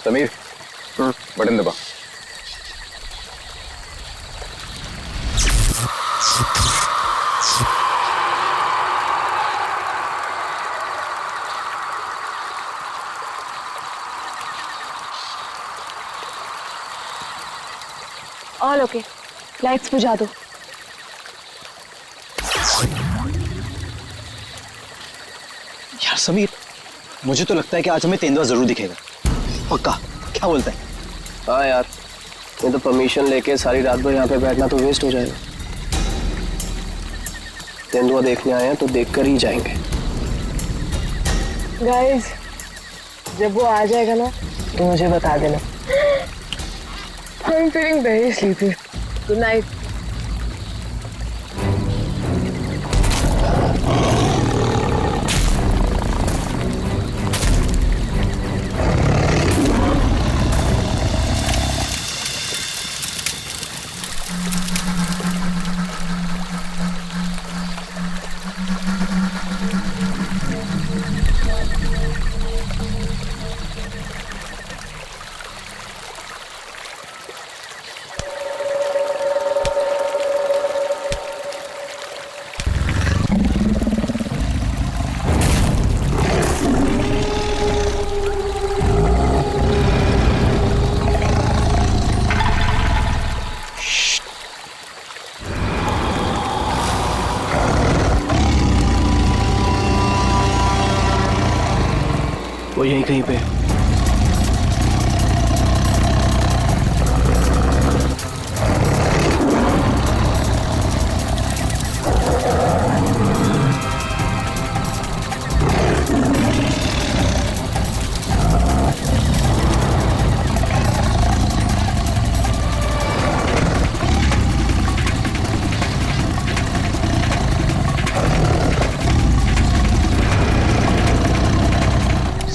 Sameer button दबा। All okay, lights बुझा दो। यार समीर, मुझे तो लगता है कि आज हमें तेंदुआ जरूर दिखेगा। पक्का? क्या बोलता है? हाँ यार, नहीं तो परमिशन लेके सारी रात भर यहाँ पे बैठना तो वेस्ट हो जाएगा। तेंदुआ देखने आए हैं तो देखकर ही जाएंगे। गाइस, जब वो आ जाएगा ना तो मुझे बता देना। I'm feeling very sleepy. Good night. वो यहीं कहीं पे है।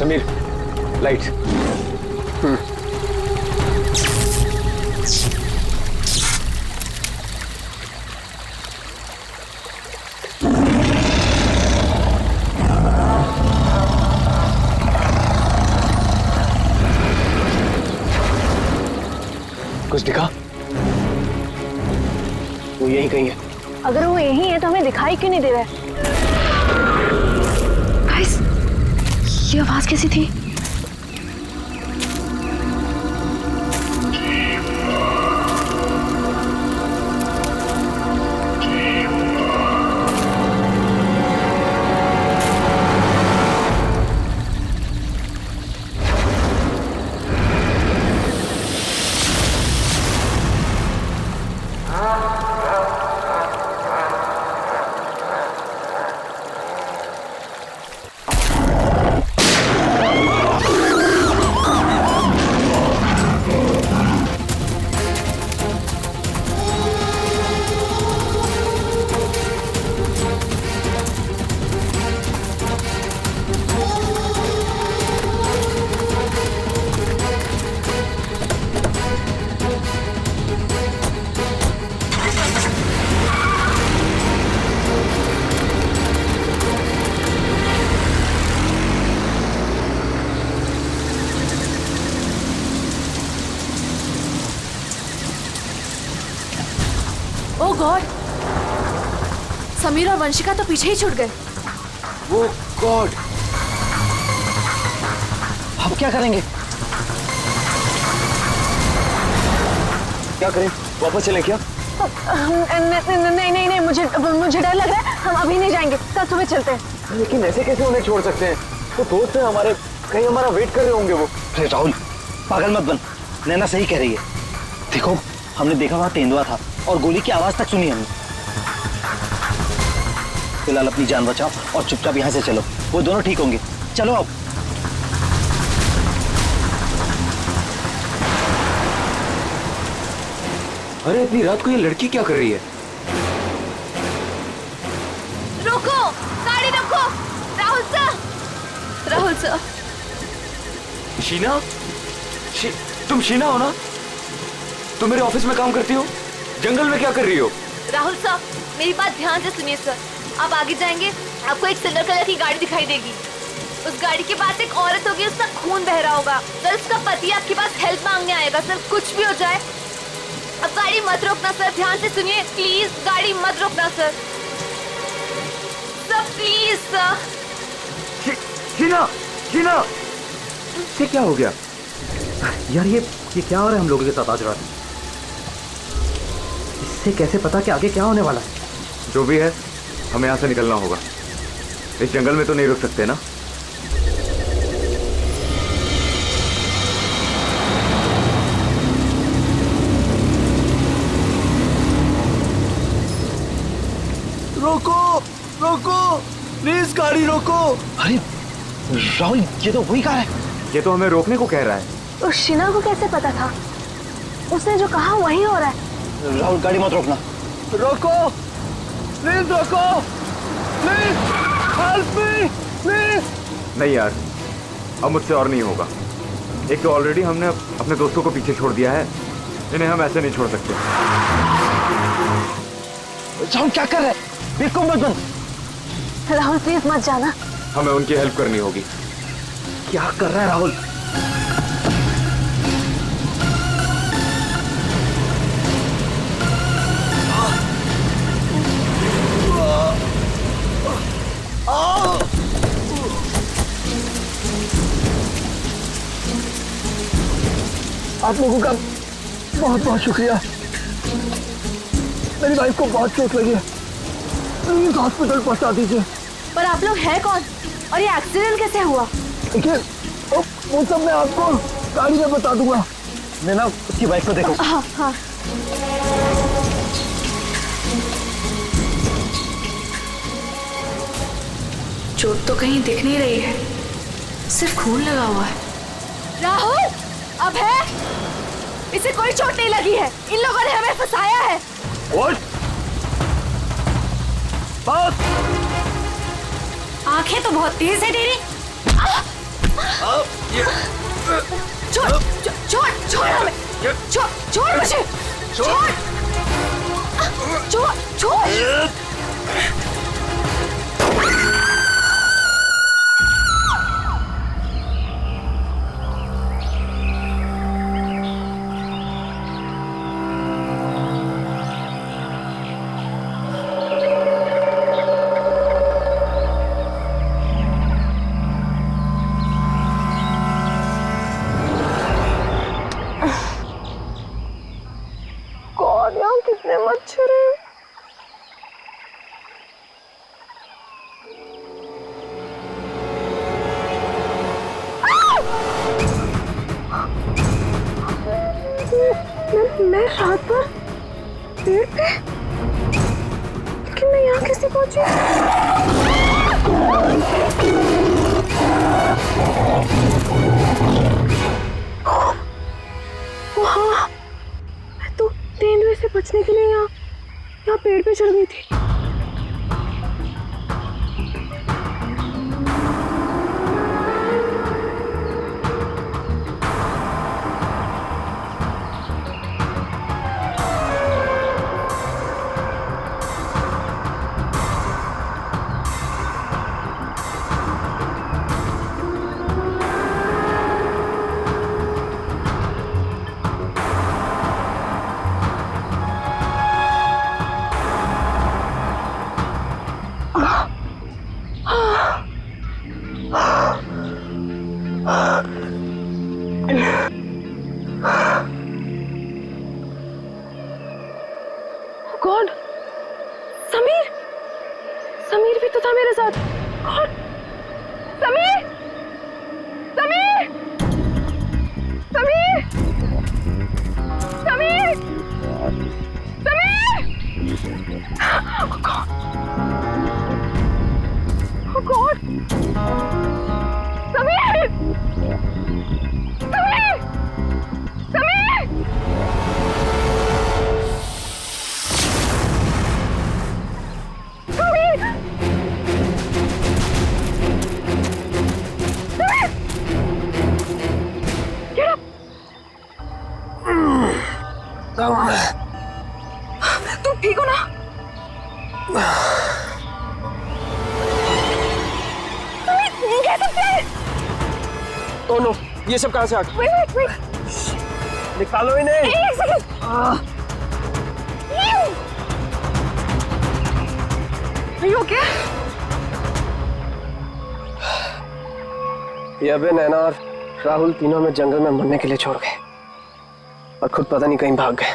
समीर लाइट। कुछ दिखा? वो यहीं कहीं है। अगर वो यही है तो हमें दिखाई क्यों नहीं दे रहा है? गाइस, ये आवाज कैसी थी? ओह गॉड, समीर और वंशिका तो पीछे ही छूट गए। वो गॉड, हम क्या करेंगे? क्या करें? वापस चलें क्या? नहीं नहीं नहीं, मुझे डर लग रहा है। हम अभी नहीं जाएंगे, कल सुबह चलते हैं। लेकिन ऐसे कैसे उन्हें छोड़ सकते हैं? वो दोस्त हैं हमारे, कहीं हमारा वेट कर रहे होंगे वो। अरे राहुल, पागल मत बन। नैना सही कह रही है। देखो, हमने देखा वहां तेंदुआ था और गोली की आवाज तक सुनी हमने। फिलहाल अपनी जान बचाओ और चुपचाप यहाँ से चलो, वो दोनों ठीक होंगे। चलो अब। अरे इतनी रात को ये लड़की क्या कर रही है? रोको, गाड़ी रोको। Rahul sir, Rahul sir. शीना? तुम शीना हो ना? तुम मेरे ऑफिस में काम करती हो? जंगल में क्या कर रही हो? राहुल सर, मेरी बात ध्यान से सुनिए सर। आप आगे जाएंगे, आपको एक सिल्वर कलर की गाड़ी दिखाई देगी। उस गाड़ी के पास एक औरत होगी, उसका खून बह रहा होगा। सर उसका पति आपके पास हेल्प मांगने आएगा। सर कुछ भी हो जाए अब गाड़ी मत रोकना सर, ध्यान से सुनिए प्लीज, गाड़ी मत रोकना sir. Sir please sir. Sheena, Sheena, ये क्या हो गया यार ये क्या हो रहा है हम लोगों के साथ आज रात? इससे कैसे पता कि आगे क्या होने वाला है? जो भी है हमें यहाँ से निकलना होगा। इस जंगल में तो नहीं रुक सकते ना। रोको रोको प्लीज, गाड़ी रोको। अरे राहुल, ये तो वही कार है। ये तो हमें रोकने को कह रहा है। उस शीना को कैसे पता था? उसने जो कहा वही हो रहा है। राहुल गाड़ी मत रोकना। रोको प्लीज, रोको प्लीज, हेल्प मी प्लीज। नहीं यार, अब मुझसे और नहीं होगा। एक तो ऑलरेडी हमने अपने दोस्तों को पीछे छोड़ दिया है, इन्हें हम ऐसे नहीं छोड़ सकते। राहुल क्या कर रहे हैं? बिल्कुल मत बंद। राहुल प्लीज मत जाना। हमें उनकी हेल्प करनी होगी। क्या कर रहा है राहुल? आप लोगों का बहुत बहुत शुक्रिया। मेरी वाइफ को बहुत चोट लगी है, प्लीज हॉस्पिटल पहुंचा दीजिए। पर आप लोग हैं कौन और ये एक्सीडेंट कैसे हुआ? देखिए वो सब मैं आपको गाड़ी में बता दूंगा। मैं ना उसकी वाइफ को देखो। हाँ हाँ। चोट तो कहीं दिख नहीं रही है, सिर्फ खून लगा हुआ है। राहुल अब है, इसे कोई चोट नहीं लगी है, इन लोगों ने हमें फंसाया है। आंखें तो बहुत तेज है तेरी। छोड़ छोड़ छोड़ हमें, छोड़ छोड़ मुझे, छोड़ छोड़ छोड़। कितने मच्छर हैं। मैं रात पर पेड़ पे, लेकिन मैं यहाँ कैसे पहुंची? वहाँ मैं तो तेंदुए से बचने के लिए यहाँ पेड़ पे चढ़ गई थी। गॉड, समीर भी तो था मेरे साथ। God, Sameer Sameer Sameer Sameer Sameer. Oh God, Sameer Sameer Sameer. तुम ठीक हो ना? कैसे ओह नो, ये सब कहाँ से आ गया? निकालो इन्हें। ओके? ये अबे नैना और राहुल तीनों में जंगल में मरने के लिए छोड़ गए और खुद पता नहीं कहीं भाग गए।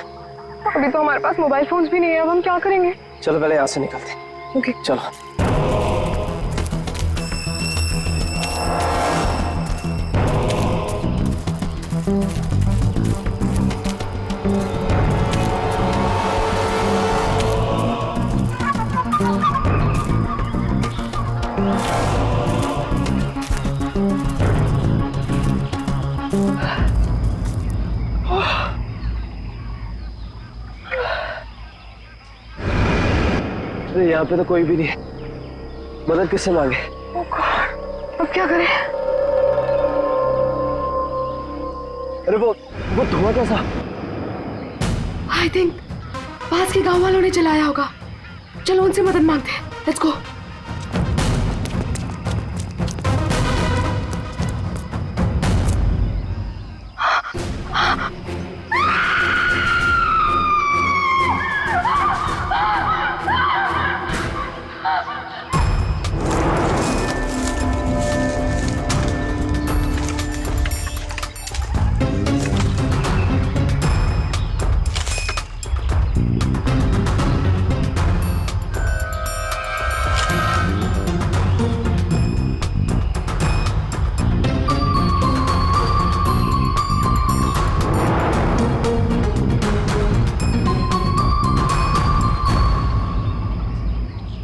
अभी तो हमारे पास मोबाइल फोन्स भी नहीं है, अब हम क्या करेंगे? चलो पहले यहाँ से निकलते हैं। ओके चलो। अरे यहाँ पे तो कोई भी नहीं है, मदद किससे मांगे? अब क्या करें? अरे वो धुआं कैसा? आई थिंक पास के गांव वालों ने चलाया होगा। चलो उनसे मदद मांगते हैं। Let's go.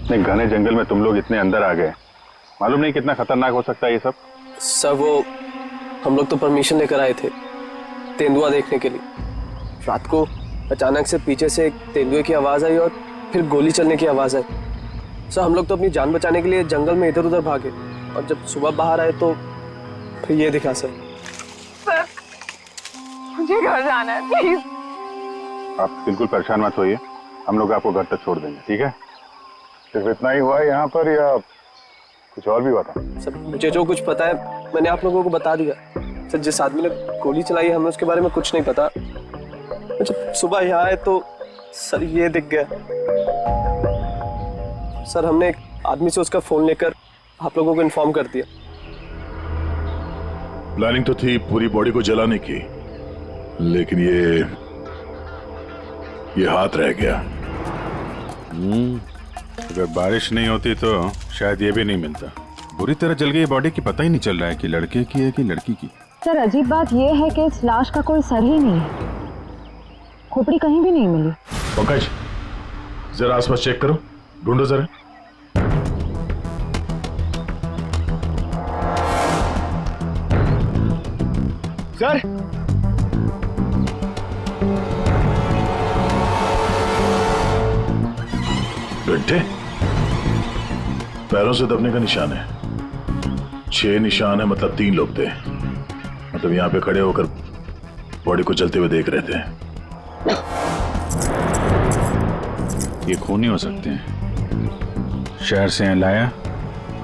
इतने घने जंगल में तुम लोग इतने अंदर आ गए, मालूम नहीं कितना खतरनाक हो सकता है ये सब। सर वो हम लोग तो परमिशन लेकर आए थे तेंदुआ देखने के लिए। रात को अचानक से पीछे से एक तेंदुए की आवाज आई और फिर गोली चलने की आवाज आई। सर हम लोग तो अपनी जान बचाने के लिए जंगल में इधर उधर भागे और जब सुबह बाहर आए तो फिर ये दिखा। सर मुझे घर जाना है, प्लीज। आप बिल्कुल परेशान मत होइए, हम लोग आपको घर तक छोड़ देंगे, ठीक है? सिर्फ इतना ही हुआ है यहाँ पर या कुछ और भी हुआ था? सर मुझे जो कुछ पता है मैंने आप लोगों को बता दिया। सर जिस आदमी ने गोली चलाई है हमें उसके बारे में कुछ नहीं पता। जब सुबह यहाँ आए तो सर ये दिख गया। सर हमने एक आदमी से उसका फोन लेकर आप लोगों को इन्फॉर्म कर दिया। प्लानिंग तो थी पूरी बॉडी को जलाने की, लेकिन ये हाथ रह गया। अगर बारिश नहीं होती तो शायद ये भी नहीं मिलता। बुरी तरह जल गई बॉडी की, पता ही नहीं चल रहा है कि लड़के की है कि लड़की की। सर अजीब बात यह है कि इस लाश का कोई सर ही नहीं है, खोपड़ी कहीं भी नहीं मिली। पंकज जरा आसपास चेक करो, ढूंढो जरा। सर घंटे पैरों से दबने का निशान है, 6 निशान है, मतलब 3 लोग थे। मतलब यहाँ पे खड़े होकर बॉडी को जलते हुए देख रहे थे। ये खूनी हो सकते हैं, शहर से यहाँ लाया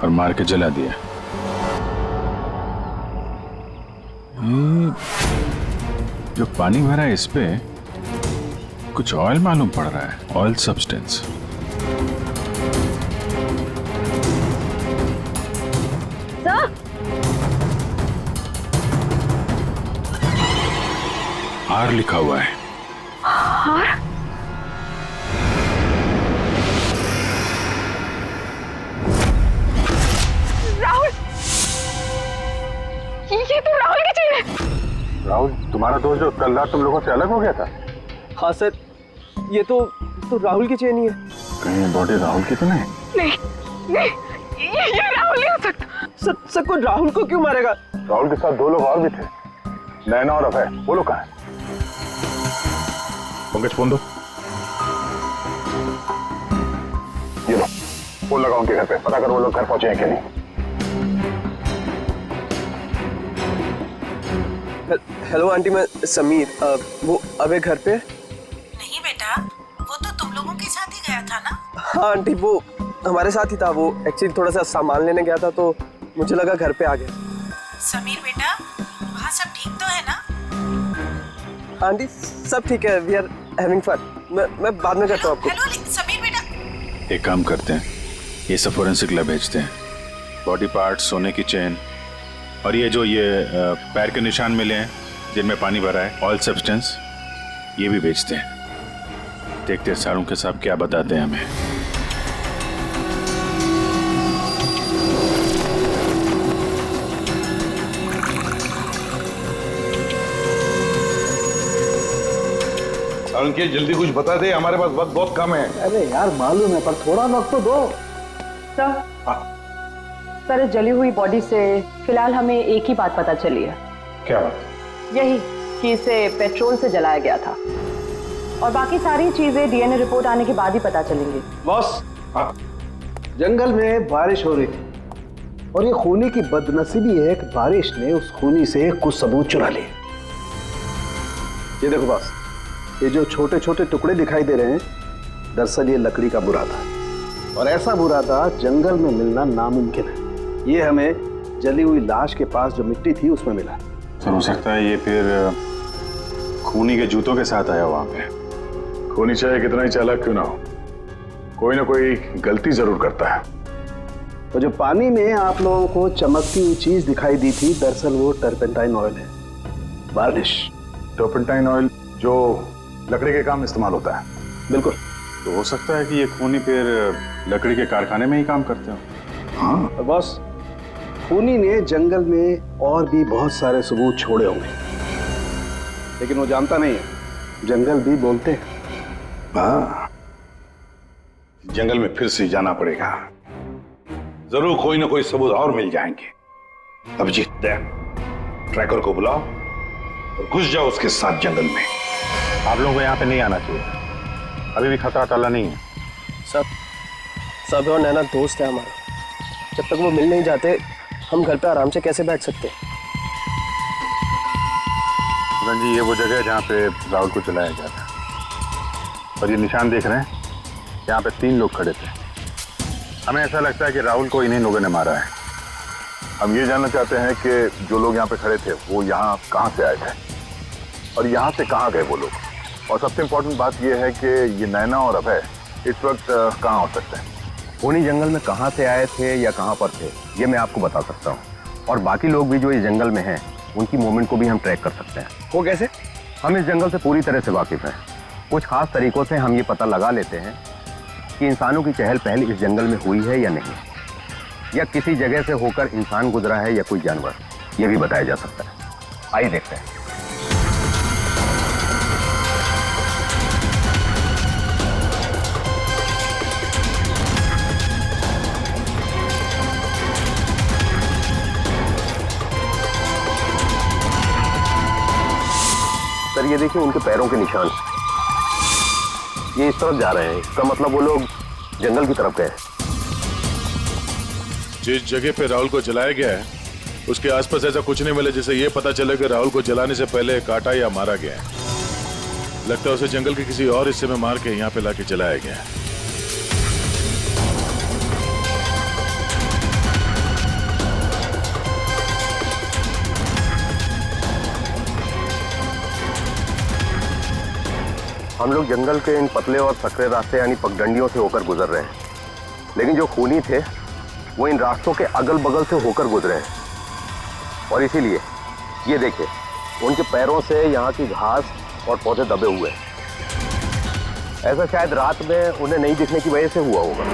और मार के जला दिया। जो पानी भरा है इस पे कुछ ऑयल मालूम पड़ रहा है, ऑयल सब्सटेंस। आर लिखा हुआ है। आर? राहुल, ये तो राहुल की चेन है। राहुल तुम्हारा दोस्त जो कल रात तुम लोगों से अलग हो गया था? हाँ सर ये तो राहुल की चेन ही है। कहीं बॉडी राहुल की तो नहीं? नहीं नहीं, ये राहुल नहीं हो सकता। सर को राहुल को क्यों मारेगा? राहुल के साथ 2 लोग और भी थे, नैना और अभय। वो लोग कहाँ हैं? पंकज फोन दो। ये लो फोन लगाओ उनके घर पे, पता करो वो लोग घर पहुंचे हैं कि नहीं। हेलो आंटी, मैं समीर। वो अबे घर पे? नहीं बेटा, वो तो तुम लोगों के साथ ही गया था ना? हाँ आंटी वो हमारे साथ ही था। वो एक्चुअली थोड़ा सा सामान लेने गया था तो मुझे लगा घर पे आ गया। समीर बेटा, आंटी सब ठीक है, वी आर हैविंग फन। मैं बाद में करता हूँ आपको। हेलो समीर बेटा, एक काम करते हैं, ये सब फोरेंसिक लैब भेजते हैं। बॉडी पार्ट, सोने की चेन और ये जो पैर के निशान मिले हैं जिनमें पानी भरा है, ऑयल सब्सटेंस, ये भी बेचते हैं। देखते हैं सारों के साहब क्या बताते हैं हमें। अंकित जल्दी कुछ बता दे, हमारे पास वक्त बहुत कम है। अरे यार मालूम है, पर थोड़ा वक्त तो दो। सर इस जली हुई बॉडी से फिलहाल हमें एक ही बात पता चली है। क्या बात? यही कि इसे पेट्रोल से जलाया गया था, और बाकी सारी चीजें डीएनए रिपोर्ट आने के बाद ही पता चलेंगी। बॉस, जंगल में बारिश हो रही थी और ये खूनी की बदनसीबी है कि बारिश ने उस खूनी से कुछ सबूत चुरा लिए। ये देखो बॉस, ये जो छोटे छोटे टुकड़े दिखाई दे रहे हैं, दरअसल ये लकड़ी का बुरादा, और ऐसा बुरादा जंगल में मिलना नामुमकिन है। ये हमें जली हुई लाश के पास जो मिट्टी थी उसमें मिला। सर हो सकता है ये फिर खूनी के जूतों के साथ आया वहां पे। खूनी चाहे कितना ही चालाक क्यों ना हो, कोई ना कोई गलती जरूर करता है। तो जो पानी में आप लोगों को चमकती हुई चीज दिखाई दी थी, दरअसल वो टर्पेंटाइन ऑयल है, वार्निश। टर्पेंटाइन ऑयल जो लकड़ी के काम इस्तेमाल होता है। बिल्कुल। तो हो सकता है कि ये खूनी फिर लकड़ी के कारखाने में ही काम करते हो। हाँ, और बॉस, खूनी ने जंगल में और भी बहुत सारे सबूत छोड़े होंगे, लेकिन वो जानता नहीं है जंगल भी बोलते हैं। हाँ, जंगल में फिर से जाना पड़ेगा, जरूर कोई ना कोई सबूत और मिल जाएंगे। अभिजीत, ट्रैकर को बुलाओ और घुस जाओ उसके साथ जंगल में। आप लोगों को यहाँ पे नहीं आना चाहिए, अभी भी खतरा टला नहीं है। सब और नैना दोस्त है हमारा, जब तक वो मिल नहीं जाते हम घर पे आराम से कैसे बैठ सकते। जी ये वो जगह है जहाँ पे राहुल को चलाया गया था, और ये निशान देख रहे हैं, यहाँ पे 3 लोग खड़े थे। हमें ऐसा लगता है कि राहुल को इन्हीं लोगों ने मारा है। हम ये जानना चाहते हैं कि जो लोग यहाँ पे खड़े थे वो यहाँ कहाँ से आए थे और यहाँ से कहाँ गए वो लोग, और सबसे इम्पोर्टेंट बात ये है कि ये नैना और अभय इस वक्त कहाँ हो सकते हैं। उन्हीं जंगल में कहाँ से आए थे या कहाँ पर थे ये मैं आपको बता सकता हूँ, और बाकी लोग भी जो इस जंगल में हैं उनकी मूवमेंट को भी हम ट्रैक कर सकते हैं। वो कैसे? हम इस जंगल से पूरी तरह से वाकिफ हैं। कुछ खास तरीकों से हम ये पता लगा लेते हैं कि इंसानों की चहल पहल इस जंगल में हुई है या नहीं, या किसी जगह से होकर इंसान गुजरा है या कोई जानवर, ये भी बताया जा सकता है। आइए देखते हैं। सर ये देखिए उनके पैरों के निशान, ये इस तरफ जा रहे हैं, इसका मतलब वो लोग जंगल की तरफ गए। जिस जगह पे राहुल को जलाया गया है उसके आसपास ऐसा कुछ नहीं मिला जिससे ये पता चले कि राहुल को जलाने से पहले काटा या मारा गया है। लगता है उसे जंगल के किसी और हिस्से में मार के यहाँ पे लाके जलाया गया है। हम लोग जंगल के इन पतले और सकरे रास्ते यानी पगडंडियों से होकर गुजर रहे हैं, लेकिन जो खूनी थे वो इन रास्तों के अगल बगल से होकर गुजरे हैं, और इसीलिए ये देखिए उनके पैरों से यहाँ की घास और पौधे दबे हुए हैं। ऐसा शायद रात में उन्हें नहीं दिखने की वजह से हुआ होगा।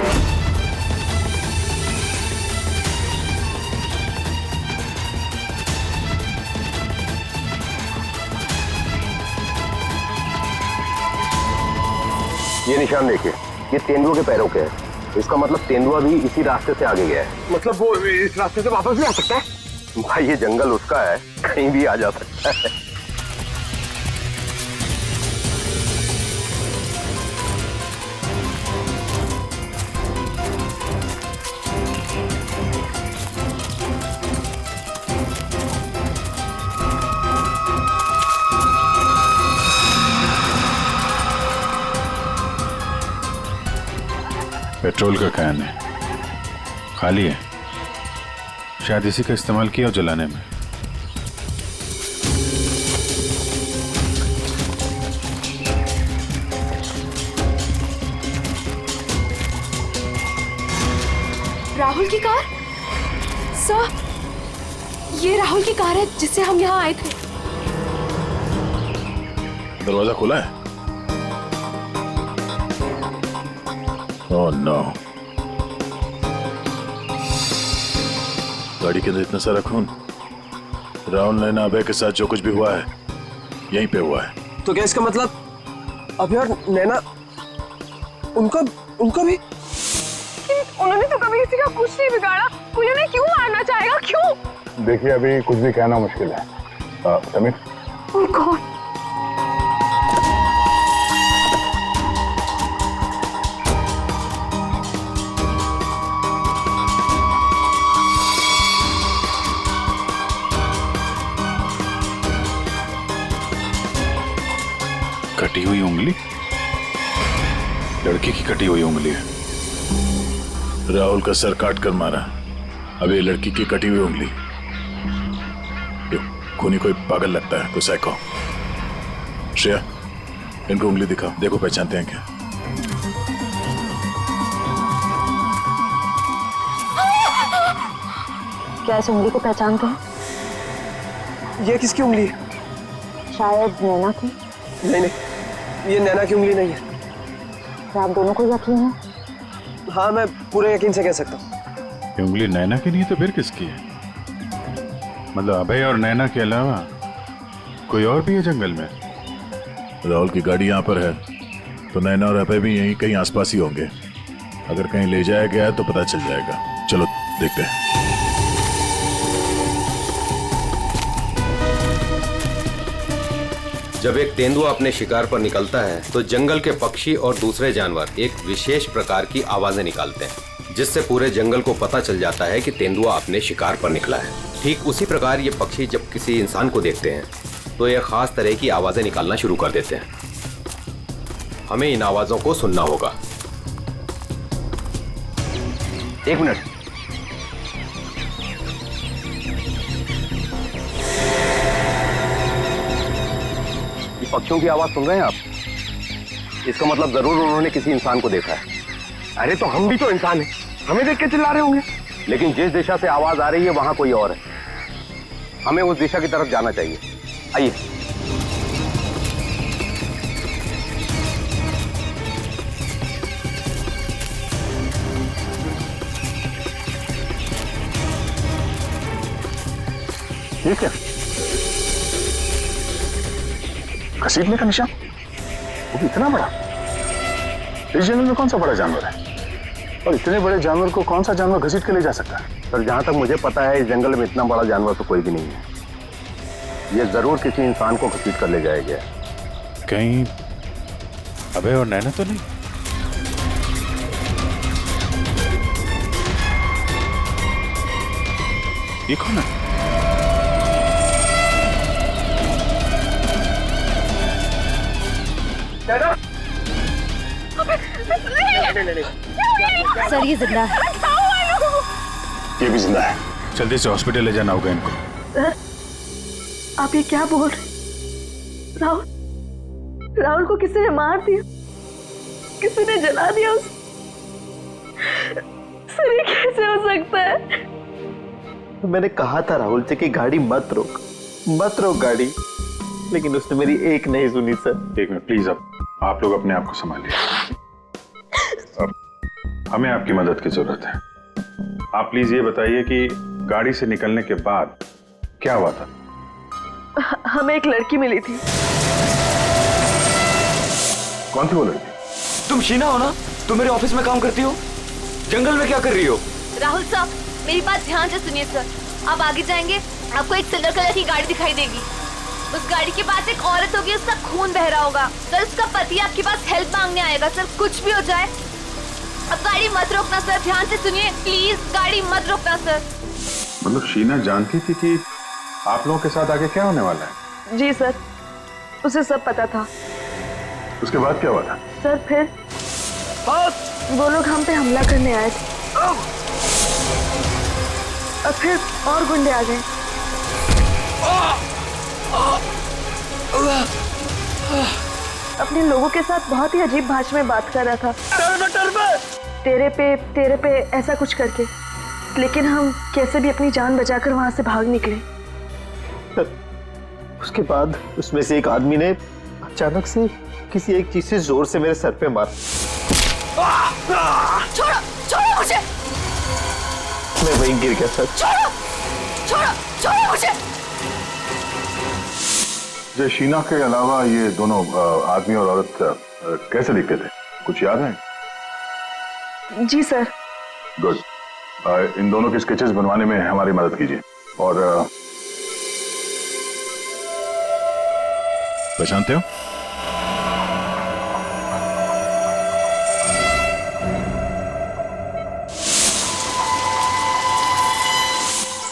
ये निशान देखिए, ये तेंदुआ के पैरों के हैं। इसका मतलब तेंदुआ भी इसी रास्ते से आगे गया है। मतलब वो इस रास्ते से वापस भी आ सकता है? भाई ये जंगल उसका है, कहीं भी आ जा सकता है। पेट्रोल का कैन है, खाली है, शायद इसी का इस्तेमाल किया जलाने में। राहुल की कार? सर, ये राहुल की कार है जिससे हम यहाँ आए थे। दरवाजा खुला है? Oh no. गाड़ी के अंदर इतना सारा खून। राहुल नैना अभय के साथ जो कुछ भी हुआ है यहीं पे हुआ है। तो क्या इसका मतलब अभय और नैना उनका भी? उन्होंने तो कभी किसी का कुछ नहीं बिगाड़ा, कोई उन्हें क्यों मारना चाहेगा, क्यों? देखिए अभी कुछ भी कहना मुश्किल है। समीर, ओह गॉड। कटी हुई उंगली? लड़की की कटी हुई उंगली है। राहुल का सर काट कर मारा, अब ये लड़की की कटी हुई उंगली। ये खूनी कोई पागल लगता है, कोई साइको। श्रेया, इनको उंगली दिखाओ, देखो पहचानते हैं क्या। क्या इस उंगली को पहचानते हैं? ये किसकी उंगली है? शायद नैना की। नहीं, ये नैना की उंगली नहीं है। क्या आप दोनों को यकीन है? हाँ, मैं पूरे यकीन से कह सकता हूँ। ये उंगली नैना की नहीं है तो फिर किसकी है? मतलब अभय और नैना के अलावा कोई और भी है जंगल में? राहुल की गाड़ी यहाँ पर है तो नैना और अभय भी यहीं कहीं आसपास ही होंगे। अगर कहीं ले जाया गया है तो पता चल जाएगा। चलो देखते हैं। जब एक तेंदुआ अपने शिकार पर निकलता है तो जंगल के पक्षी और दूसरे जानवर एक विशेष प्रकार की आवाजें निकालते हैं, जिससे पूरे जंगल को पता चल जाता है कि तेंदुआ अपने शिकार पर निकला है। ठीक उसी प्रकार ये पक्षी जब किसी इंसान को देखते हैं तो ये खास तरह की आवाजें निकालना शुरू कर देते हैं। हमें इन आवाजों को सुनना होगा। एक मिनट। पक्षियों की आवाज सुन रहे हैं आप? इसका मतलब जरूर उन्होंने किसी इंसान को देखा है। अरे तो हम भी तो इंसान हैं, हमें देख के चिल्ला रहे होंगे। लेकिन जिस दिशा से आवाज आ रही है वहां कोई और है। हमें उस दिशा की तरफ जाना चाहिए। आइए। ठीक है, घसीटने का निशान, वो भी इतना बड़ा। इस जंगल में कौन सा बड़ा जानवर है? और इतने बड़े जानवर को कौन सा जानवर घसीट के ले जा सकता है? सर, जहां तक मुझे पता है इस जंगल में इतना बड़ा जानवर तो कोई भी नहीं है। ये जरूर किसी इंसान को घसीट कर ले जाया गया। कहीं अभय और नैना तो नहीं? ये कौन है? सर, ये जिंदा है। ये भी जिंदा है। जल्दी से हॉस्पिटल ले जाना होगा इनको। आप ये क्या बोल रहे? राहुल को किसी ने मार दिया, किसी ने जला दिया उसे। सर, ये कैसे हो सकता है? मैंने कहा था राहुल से कि गाड़ी मत रोक गाड़ी, लेकिन उसने मेरी एक नहीं सुनी सर। एक मिनट प्लीज, अब आप लोग अपने आप को संभालिए। अब हमें आपकी मदद की जरूरत है। आप प्लीज ये बताइए कि गाड़ी से निकलने के बाद क्या हुआ था? हमें एक लड़की मिली थी। कौन थी वो लड़की? तुम शीना हो ना? तुम मेरे ऑफिस में काम करती हो? जंगल में क्या कर रही हो? राहुल साहब, मेरी बात ध्यान से सुनिए सर। आप आगे जाएंगे, आपको एक सिल्वर कलर की गाड़ी दिखाई देगी। उस गाड़ी के पास एक औरत होगी, उसका खून बह रहा होगा। सर, उसका पति आपके पास हेल्प मांगने आएगा। सर, कुछ भी हो जाए अब गाड़ी मत रोकना सर। ध्यान से सुनिए प्लीज, गाड़ी मत रोकना सर। मतलब शीना जानती थी कि आप लोगों के साथ आगे क्या होने वाला है? जी सर, उसे सब पता था। उसके बाद क्या हुआ था? सर, फिर वो लोग हम पे हमला करने आए थे और फिर और गुंडे आ गए। अपने लोगों के साथ बहुत ही अजीब भाषा में बात कर रहा था। तेरे पे ऐसा कुछ करके, लेकिन हम कैसे भी अपनी जान बचाकर वहां से भाग निकले। उसके बाद उसमें से एक आदमी ने अचानक से किसी एक चीज से जोर से मेरे सर पे मारा। छोड़ो छोड़ो मुझे। मैं वहीं गिर गया सर। छोड़ो छोड़ो छोड़ो मुझे। जो शीना के अलावा ये दोनों आदमी और औरत कैसे दिखते थे, कुछ याद है? जी सर। गुड। इन दोनों के स्केचेस बनवाने में हमारी मदद कीजिए। और पहचानते हो?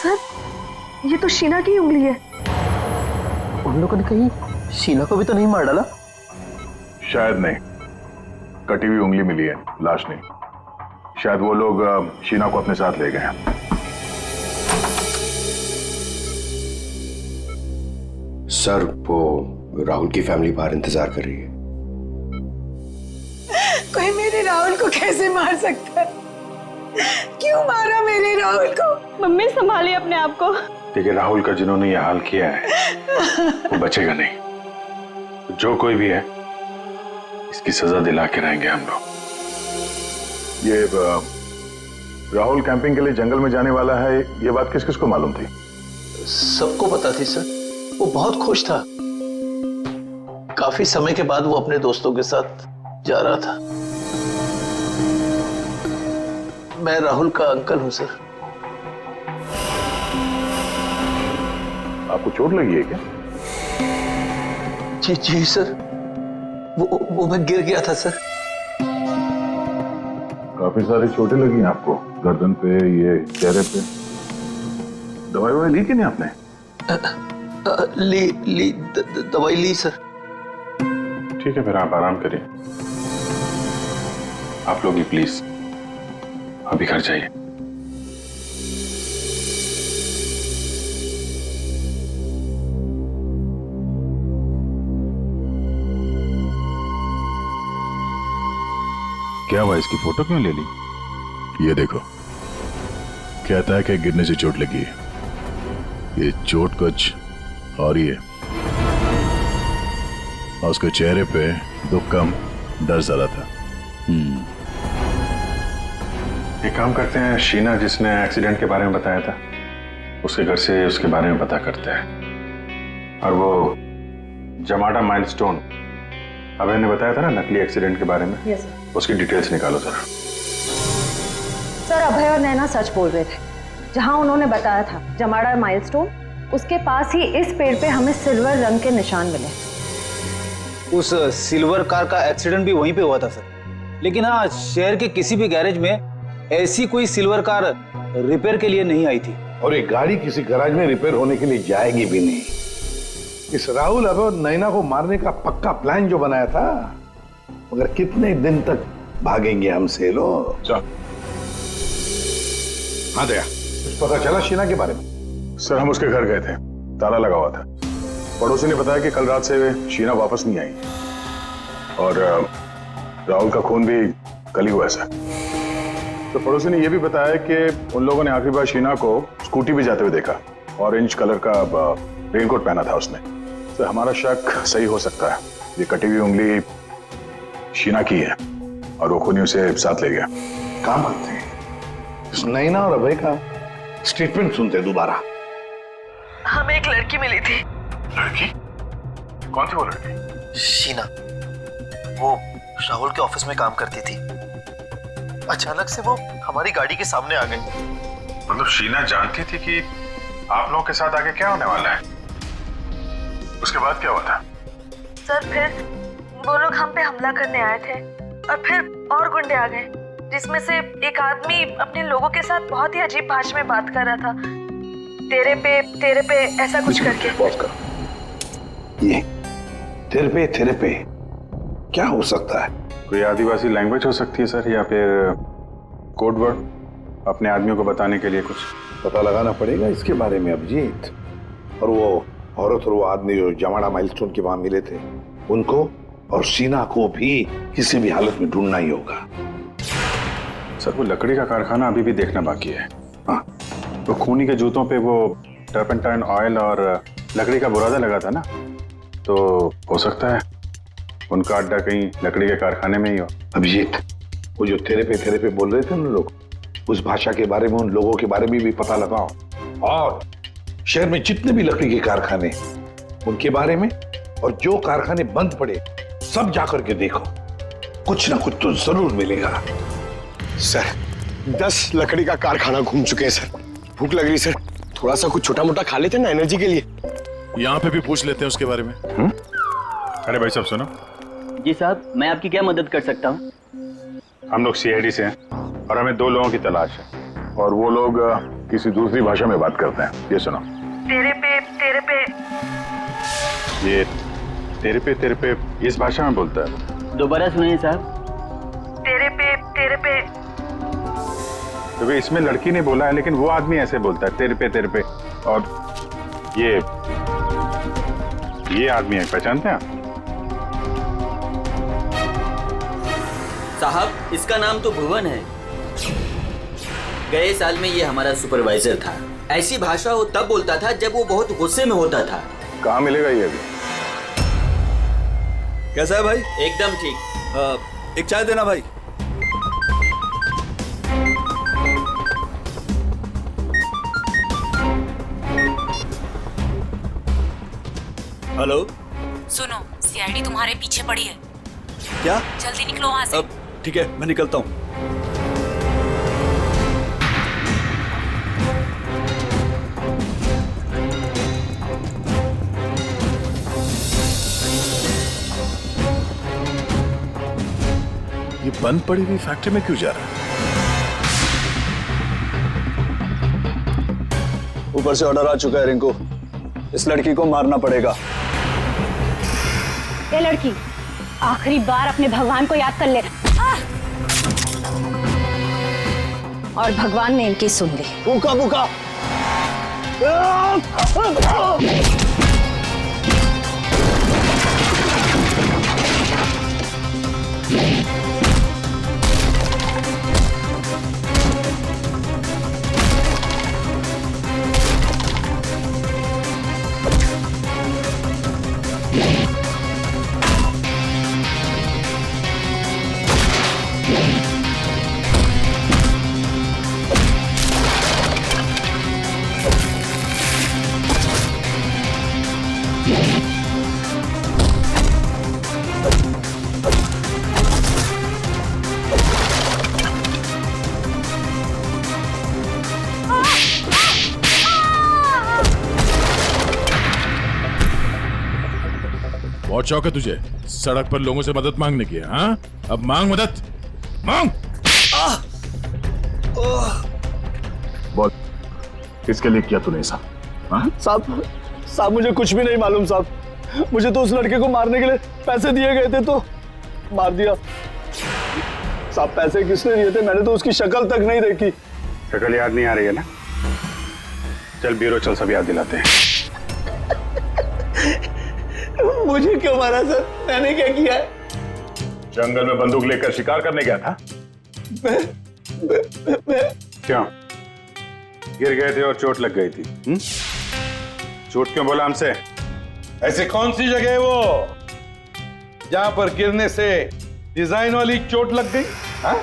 सर ये तो शीना की उंगली है। उन लोगों ने कहीं शीना को भी तो नहीं मार डाला? शायद नहीं, कटी हुई उंगली मिली है, लाश नहीं। शायद वो लोग शीना को अपने साथ ले गए हैं। सर वो राहुल की फैमिली बाहर इंतजार कर रही है। कोई मेरे राहुल को कैसे मार सकता है? क्यों मारा मेरे राहुल को? मम्मी संभालिए अपने आप को। देखिए, राहुल का जिन्होंने ये हाल किया है वो बचेगा नहीं। जो कोई भी है इसकी सजा दिला के रहेंगे हम लोग। ये राहुल कैंपिंग के लिए जंगल में जाने वाला है, ये बात किस किस को मालूम थी? सबको पता थी सर। वो बहुत खुश था। काफी समय के बाद वो अपने दोस्तों के साथ जा रहा था। मैं राहुल का अंकल हूं सर। आपको चोट लगी है क्या? जी जी सर, वो मैं गिर गया था सर। काफी सारी चोटें लगी हैं आपको, गर्दन पे, ये चेहरे पे। दवाई ववाई ली कि नहीं आपने? दवाई ली सर। ठीक है, फिर आप आराम करिए। आप लोग भी प्लीज अभी घर जाइए। क्या हुआ, इसकी फोटो क्यों ले ली? ये देखो, कहता है कि गिरने से चोट लगी है। ये चोट कुछ और ही है। और उसके चेहरे पे दुख कम, डर ज्यादा था। एक काम करते हैं, शीना जिसने एक्सीडेंट के बारे में बताया था उसके घर से उसके बारे में पता करते हैं। और वो जमाडा माइलस्टोन अभय ने बताया था ना, नकली एक्सीडेंट के बारे में। Yes sir. उसकी डिटेल्स निकालो जरा। सर अभय और नैना सच बोल रहे थे। जहां उन्होंने बताया था जमाड़ा माइलस्टोन, उसके पास ही इस पेड़ पे हमें सिल्वर रंग के निशान मिले। उस सिल्वर कार का एक्सीडेंट भी वहीं पे हुआ था सर। लेकिन हाँ, शहर के किसी भी गैरेज में ऐसी कोई सिल्वर कार रिपेयर के लिए नहीं आई थी। और एक गाड़ी किसी गैराज में रिपेयर होने के लिए जाएगी भी नहीं। इस राहुल अभय और नैना को मारने का पक्का प्लान जो बनाया था, मगर कितने दिन तक भागेंगे हमसे लोग? हाँ दया, पता चला शीना के बारे में? सर हम उसके घर गए थे, ताला लगा हुआ था। पड़ोसी ने बताया कि कल रात से शीना वापस नहीं आई और राहुल का खून भी कल ही हुआ सर। तो पड़ोसी ने यह भी बताया कि उन लोगों ने आखिरी बार शीना को स्कूटी पे जाते हुए देखा। ऑरेंज कलर का रेनकोट पहना था उसने। तो हमारा शक सही हो सकता है, ये कटी हुई उंगली शीना की है और वो खूनी उसे साथ ले गया। काम करते हैं, इस नैना और अभय का स्टेटमेंट सुनते हैं दोबारा। हमें एक लड़की मिली थी। लड़की? कौन थी वो लड़की? शीना, वो राहुल के ऑफिस में काम करती थी। अचानक से वो हमारी गाड़ी के सामने आ गई। मतलब शीना जानती थी कि आप लोगों के साथ आगे क्या होने वाला है? उसके बाद क्या हुआ था? सर फिर वो लोग हम पे हमला करने आए थे और फिर और गुंडे आ गए, जिसमें से एक आदमी अपने लोगों के साथ बहुत ही अजीब भाषा में बात कर रहा था। तेरे पे ऐसा कुछ करके। पॉज करो। ये तेरे पे क्या हो सकता है? कोई आदिवासी लैंग्वेज हो सकती है सर, या फिर कोड वर्ड अपने आदमियों को बताने के लिए कुछ पता लगाना पड़ेगा इसके बारे में अभिजीत। और वो औरत और वो आदमी जो जमाड़ा माइलस्टोन के वहां मिले थे, उनको और शीना को भी किसी भी हालत में ढूंढना ही होगा। सर वो लकड़ी का कारखाना अभी भी देखना बाकी है। हाँ, तो खूनी के जूतों पे वो टर्पेंटाइन ऑयल और लकड़ी का बुरादा लगा था ना, तो हो सकता है उनका अड्डा कहीं लकड़ी के कारखाने में ही हो। अभिजीत, वो जो तेरे पे बोल रहे थे ना लोग, उस भाषा के बारे में, उन लोगों के बारे में भी पता लगाओ, और शहर में जितने भी लकड़ी के कारखाने उनके बारे में, और जो कारखाने बंद पड़े सब जाकर के देखो, कुछ ना कुछ तो जरूर मिलेगा। सर 10 लकड़ी का कारखाना घूम चुके हैं सर। भूख लग रही सर, थोड़ा सा कुछ छोटा मोटा खा लेते ना एनर्जी के लिए। यहाँ पे भी पूछ लेते हैं उसके बारे में। अरे भाई साहब सुनो। जी साहब, मैं आपकी क्या मदद कर सकता हूँ? हम लोग CID से हैं और हमें 2 लोगों की तलाश है, और वो लोग किसी दूसरी भाषा में बात करते हैं। ये सुनो। तेरे पे ये तेरे पे इस भाषा में बोलता है। दोबारा सुनिए साहब। तेरे पे तो वे इसमें लड़की ने बोला है, लेकिन वो आदमी ऐसे बोलता है तेरे पे। और ये आदमी है, पहचानते हैं आप? साहब, इसका नाम तो भुवन है। गए साल में ये हमारा सुपरवाइजर था। ऐसी भाषा वो तब बोलता था जब वो बहुत गुस्से में होता था। कहाँ मिलेगा ये अभी? कैसा है भाई? एकदम ठीक। एक चाय देना भाई। हेलो, सुनो, CID तुम्हारे पीछे पड़ी है। क्या? जल्दी निकलो वहां से। ठीक है, मैं निकलता हूँ। ये बंद पड़ी हुई फैक्ट्री में क्यों जा रहा है? ऊपर से ऑर्डर आ चुका है रिंकू, इस लड़की को मारना पड़ेगा। ये लड़की, आखिरी बार अपने भगवान को याद कर ले। और भगवान ने इनकी सुन ली। भूखा भूखा। बहुत शौक है तुझे सड़क पर लोगों से मदद मांगने की। हाँ, अब मांग मदद, मांग। बोल, किसके लिए किया तूने ऐसा? साहब मुझे कुछ भी नहीं मालूम साहब। मुझे तो उस लड़के को मारने के लिए पैसे दिए गए थे तो मार दिया। साहब पैसे किसने दिए थे? मैंने तो उसकी शक्ल तक नहीं देखी। शक्ल याद नहीं आ रही है ना? चल ब्यूरो चल, सब याद दिलाते हैं। मुझे क्यों मारा सर? मैंने क्या किया है? जंगल में बंदूक लेकर शिकार करने गया था। क्यों? गिर गए थे और चोट लग गई थी। झूठ क्यों बोला हमसे? ऐसी कौन सी जगह है वो जहां पर गिरने से डिजाइन वाली चोट लग गई? हाँ?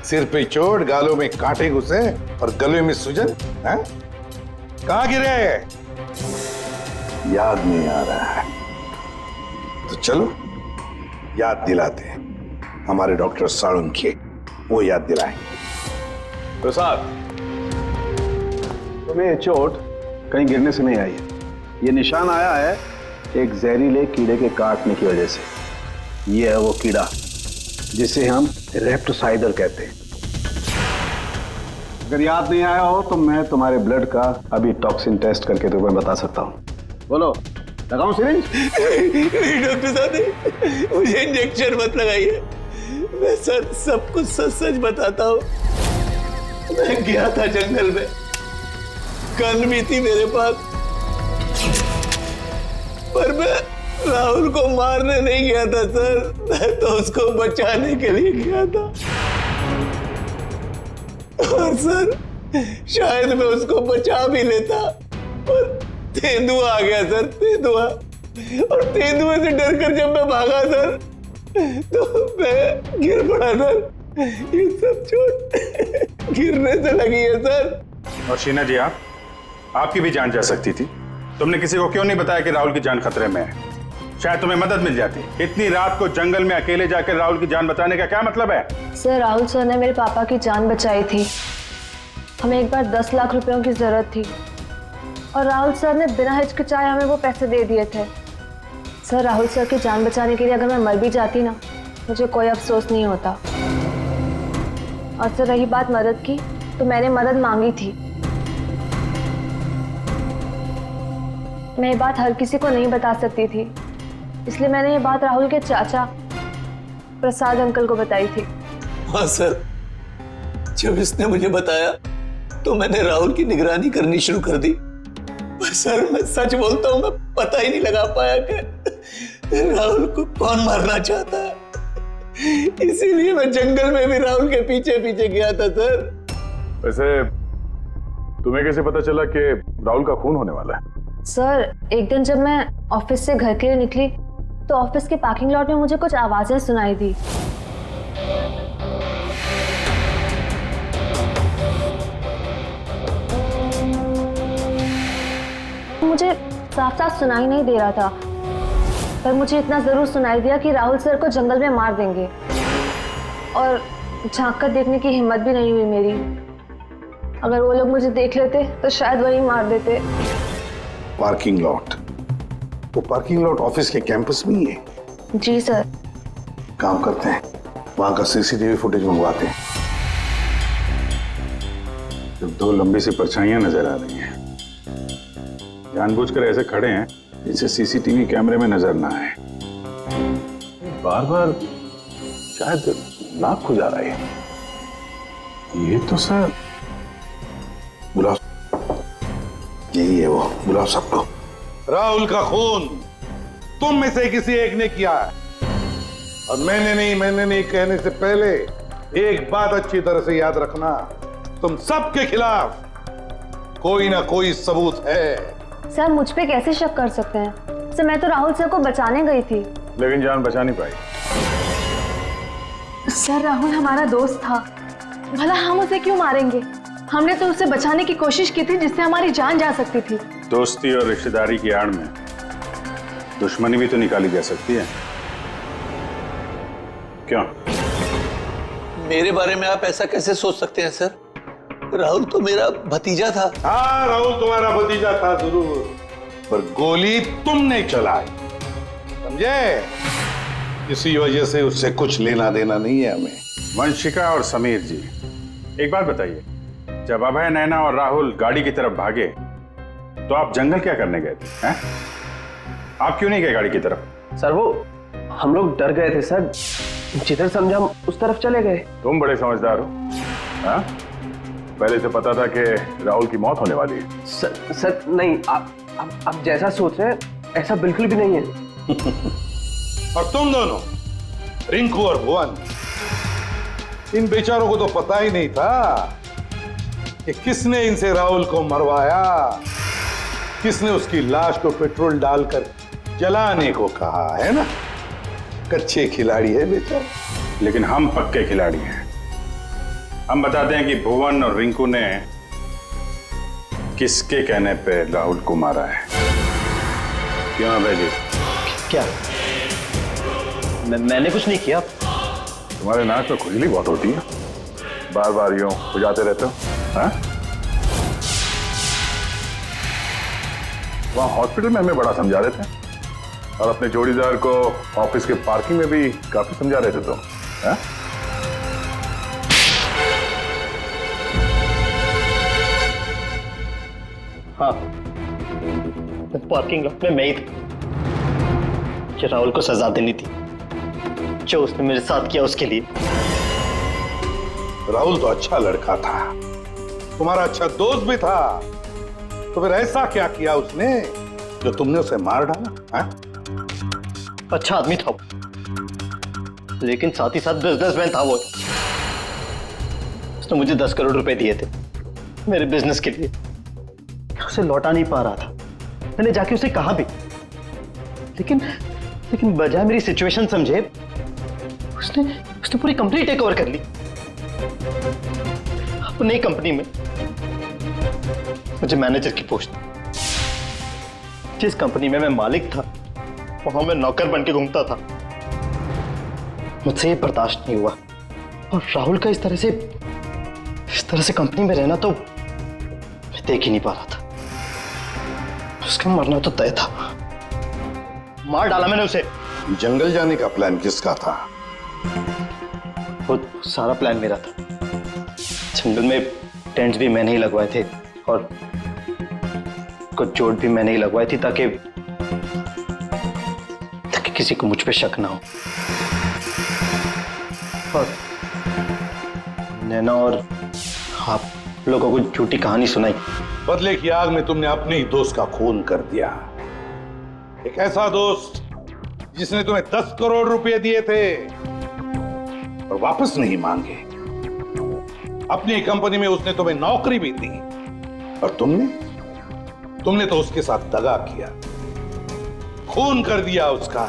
सिर पे चोट, गालों में कांटे घुसे और गले में सूजन। हाँ? कहां गिरे? याद नहीं आ रहा है तो चलो याद दिलाते हैं। हमारे डॉक्टर साळुंखे वो याद दिलाएंगे। तो साहब तुम्हें ये चोट कहीं गिरने से नहीं आई है। ये निशान आया है एक जहरीले कीड़े के काटने की वजह से। ये है वो कीड़ा जिसे हम रेप्टोसाइडर कहते हैं। अगर याद नहीं आया हो तो मैं तुम्हारे ब्लड का अभी टॉक्सिन टेस्ट करके तुम्हें बता सकता हूँ। बोलो, लगाऊं सिरिंज? नहीं डॉक्टर साहब, मुझे इंजेक्शन मत लगाइए। मैं सर सब कुछ सच सच बताता हूँ। मैं गया था जंगल में, गन भी थी मेरे पास, पर मैं राहुल को मारने नहीं गया था सर, मैं तो उसको बचाने के लिए गया था। और सर शायद मैं उसको बचा भी लेता, और तेंदुआ आ गया सर, तेंदुआ। और तेंदुए से डरकर जब मैं भागा सर, तो मैं गिर पड़ा सर। ये सब चोट गिरने से लगी है सर। और शीना जी, आपकी भी जान जा सकती थी। तुमने किसी को क्यों नहीं बताया कि राहुल की जान खतरे में है? शायद तुम्हें मदद मिल जाती। इतनी रात को जंगल में अकेले जाकर राहुल की जान बचाने का क्या मतलब है? सर, राहुल सर ने मेरे पापा की जान बचाई थी। हमें एक बार 10 लाख रुपयों की जरूरत थी और राहुल सर ने बिना हिचकिचाए हमें वो पैसे दे दिए थे। सर, राहुल सर की जान बचाने के लिए अगर मैं मर भी जाती ना, मुझे कोई अफसोस नहीं होता। और सर, रही बात मदद की, तो मैंने मदद मांगी थी। मैं ये बात हर किसी को नहीं बता सकती थी, इसलिए मैंने ये बात राहुल के चाचा प्रसाद अंकल को बताई थी। हाँ सर, जब इसने मुझे बताया तो मैंने राहुल की निगरानी करनी शुरू कर दी। पर सर, मैं सच बोलता हूँ, मैं पता ही नहीं लगा पाया कि राहुल को कौन मारना चाहता है। इसीलिए मैं जंगल में भी राहुल के पीछे पीछे गया था सर। वैसे तुम्हें कैसे पता चला कि राहुल का खून होने वाला है? सर, एक दिन जब मैं ऑफिस से घर के लिए निकली तो ऑफिस के पार्किंग लॉट में मुझे कुछ आवाजें सुनाई दी। मुझे साफ साफ सुनाई नहीं दे रहा था, पर मुझे इतना जरूर सुनाई दिया कि राहुल सर को जंगल में मार देंगे। और झांक कर देखने की हिम्मत भी नहीं हुई मेरी। अगर वो लोग मुझे देख लेते तो शायद वही मार देते। Parking lot? वो पार्किंग लॉट ऑफिस के कैंपस में ही है? जी सर। काम करते हैं, वहां का सीसीटीवी फुटेज मंगवाते हैं। जब दो लंबी सी परछाइयां नजर आ रही हैं, जानबूझकर ऐसे खड़े हैं जिससे सीसीटीवी कैमरे में नजर ना आए, बार बार शायद नाक खुजा रहा है। ये तो सर बुलाओ, यही है वो, बुलाओ सबको। राहुल का खून तुम में से किसी एक ने किया है, और मैंने नहीं कहने से पहले एक बात अच्छी तरह से याद रखना, तुम सबके खिलाफ कोई ना कोई सबूत है। सर, मुझ पे कैसे शक कर सकते हैं? सर, मैं तो राहुल सर को बचाने गई थी। लेकिन जान बचा नहीं पाई। सर, राहुल हमारा दोस्त था, भला हम उसे क्यों मारेंगे? हमने तो उसे बचाने की कोशिश की थी जिससे हमारी जान जा सकती थी। दोस्ती और रिश्तेदारी की आड़ में दुश्मनी भी तो निकाली जा सकती है, क्यों? मेरे बारे में आप ऐसा कैसे सोच सकते हैं सर? राहुल तो मेरा भतीजा था। हाँ, राहुल तुम्हारा भतीजा था जरूर, पर गोली तुमने चलाई, समझे? इसी वजह से उससे कुछ लेना देना नहीं है हमें। वंशिका और समीर जी, एक बात बताइए, जब अभय, नैना और राहुल गाड़ी की तरफ भागे तो आप जंगल क्या करने गए थे? हैं? आप क्यों नहीं गए गाड़ी की तरफ? सर, वो हम लोग डर गए थे सर, जिधर समझा हम उस तरफ चले गए। तुम बड़े समझदार हो। हाँ? पहले से पता था कि राहुल की मौत होने वाली है। सर नहीं, आप जैसा सोच रहे हैं ऐसा बिल्कुल भी नहीं है। और तुम दोनों, रिंकू और भुवन, इन बेचारों को तो पता ही नहीं था कि किसने इनसे राहुल को मरवाया, किसने उसकी लाश को पेट्रोल डालकर जलाने को कहा, है ना? कच्चे खिलाड़ी है बेचारा। लेकिन हम पक्के खिलाड़ी हैं। हम बताते हैं कि भुवन और रिंकू ने किसके कहने पे राहुल को मारा है। क्यों अभय जी? क्या? मैंने कुछ नहीं किया। तुम्हारे नाक में खुजली बहुत होती है, बार बार यूं खुजाते रहते हो। हाँ? वहां हॉस्पिटल में हमें बड़ा समझा रहे थे, और अपने जोड़ीदार को ऑफिस के पार्किंग में भी काफी समझा रहे थे तुम। हाँ? हाँ, पार्किंग लॉट में मैं ही था कि राहुल को सजा देनी थी जो उसने मेरे साथ किया उसके लिए। राहुल तो अच्छा लड़का था, तुम्हारा अच्छा दोस्त भी था, तो फिर ऐसा क्या किया उसने जो तुमने उसे मार डाला? हाँ? अच्छा आदमी था, लेकिन साथ ही साथ बिजनेसमैन था वो। उसने मुझे 10 करोड़ रुपए दिए थे मेरे बिजनेस के लिए। उसे लौटा नहीं पा रहा था। मैंने जाके उसे कहा भी, लेकिन बजाय मेरी सिचुएशन समझे उसने पूरी कंपनी टेक ओवर कर ली। अब नई कंपनी में मुझे मैनेजर की पोस्ट। जिस कंपनी में मैं मालिक था वहां मैं नौकर बन के घूमता था। मुझसे ये बर्दाश्त नहीं हुआ और राहुल का इस तरह से कंपनी में रहना तो मैं देख ही नहीं पा रहा था। उसका मरना तो तय था। मार डाला मैंने उसे। जंगल जाने का प्लान किसका था? वो सारा प्लान मेरा था। जंगल में टेंट्स भी मैंने ही लगवाए थे और कुछ चोट भी मैंने ही लगवाई थी ताकि किसी को मुझ पे शक ना हो। और नैना और आप लोगों को झूठी कहानी सुनाई। बदले की आग में तुमने अपने ही दोस्त का खून कर दिया। एक ऐसा दोस्त जिसने तुम्हें 10 करोड़ रुपए दिए थे और वापस नहीं मांगे। अपनी कंपनी में उसने तुम्हें नौकरी भी दी और तुमने तो उसके साथ दगा किया, खून कर दिया उसका।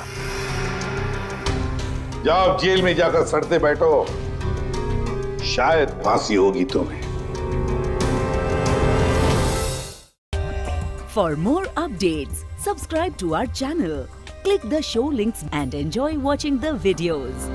जाओ जेल में जाकर सड़ते बैठो, शायद फांसी होगी तुम्हें। For more updates, subscribe to our channel, click the show links and enjoy watching the videos.